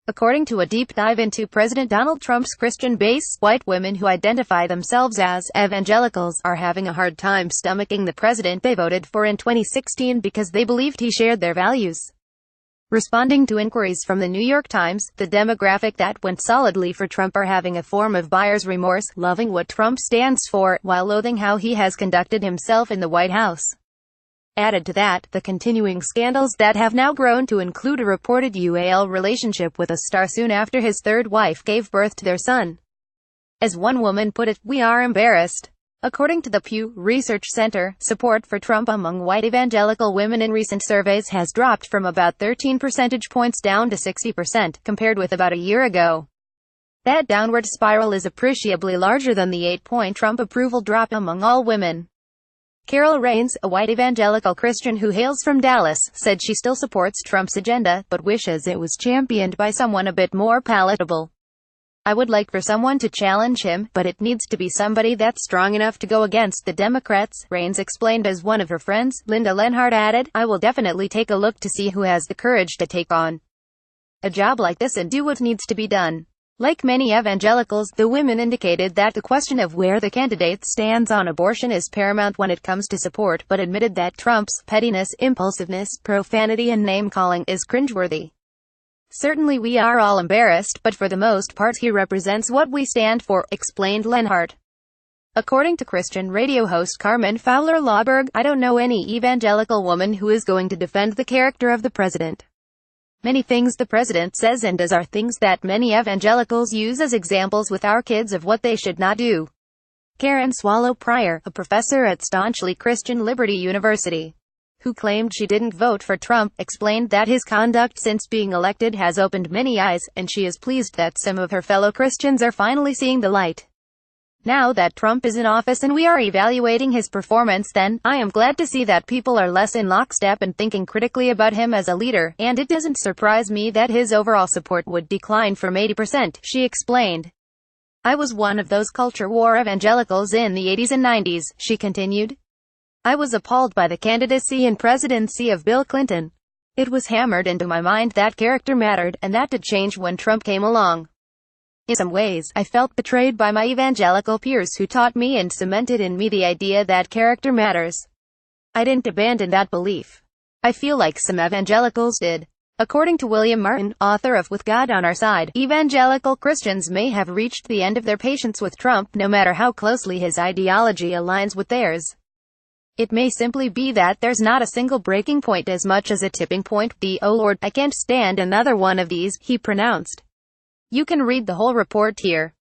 According to a deep dive into President Donald Trump's Christian base, white women who identify themselves as evangelicals are having a hard time stomaching the president they voted for in 2016 because they believed he shared their values. Responding to inquiries from the New York Times, the demographic that went solidly for Trump are having a form of buyer's remorse, loving what Trump stands for, while loathing how he has conducted himself in the White House. Added to that, the continuing scandals that have now grown to include a reported UAL relationship with a star soon after his third wife gave birth to their son. As one woman put it, "We are embarrassed." According to the Pew Research Center, support for Trump among white evangelical women in recent surveys has dropped from about 13 percentage points down to 60%, compared with about a year ago. That downward spiral is appreciably larger than the 8-point Trump approval drop among all women. Carol Raines, a white evangelical Christian who hails from Dallas, said she still supports Trump's agenda, but wishes it was championed by someone a bit more palatable. "I would like for someone to challenge him, but it needs to be somebody that's strong enough to go against the Democrats," Raines explained as one of her friends, Linda Lenhart, added, "I will definitely take a look to see who has the courage to take on a job like this and do what needs to be done." Like many evangelicals, the women indicated that the question of where the candidate stands on abortion is paramount when it comes to support, but admitted that Trump's pettiness, impulsiveness, profanity and name-calling is cringeworthy. "Certainly we are all embarrassed, but for the most part he represents what we stand for," explained Lenhart. According to Christian radio host Carmen Fowler-Lauberg, "I don't know any evangelical woman who is going to defend the character of the president. Many things the president says and does are things that many evangelicals use as examples with our kids of what they should not do." Karen Swallow Pryor, a professor at staunchly Christian Liberty University, who claimed she didn't vote for Trump, explained that his conduct since being elected has opened many eyes, and she is pleased that some of her fellow Christians are finally seeing the light. "Now that Trump is in office and we are evaluating his performance, then, I am glad to see that people are less in lockstep and thinking critically about him as a leader, and it doesn't surprise me that his overall support would decline from 80%, she explained. "I was one of those culture war evangelicals in the 80s and 90s, she continued. "I was appalled by the candidacy and presidency of Bill Clinton. It was hammered into my mind that character mattered, and that did change when Trump came along. In some ways, I felt betrayed by my evangelical peers who taught me and cemented in me the idea that character matters. I didn't abandon that belief. I feel like some evangelicals did." According to William Martin, author of With God on Our Side, evangelical Christians may have reached the end of their patience with Trump, no matter how closely his ideology aligns with theirs. It may simply be that there's not a single breaking point as much as a tipping point. "Oh Lord, I can't stand another one of these," he pronounced. You can read the whole report here.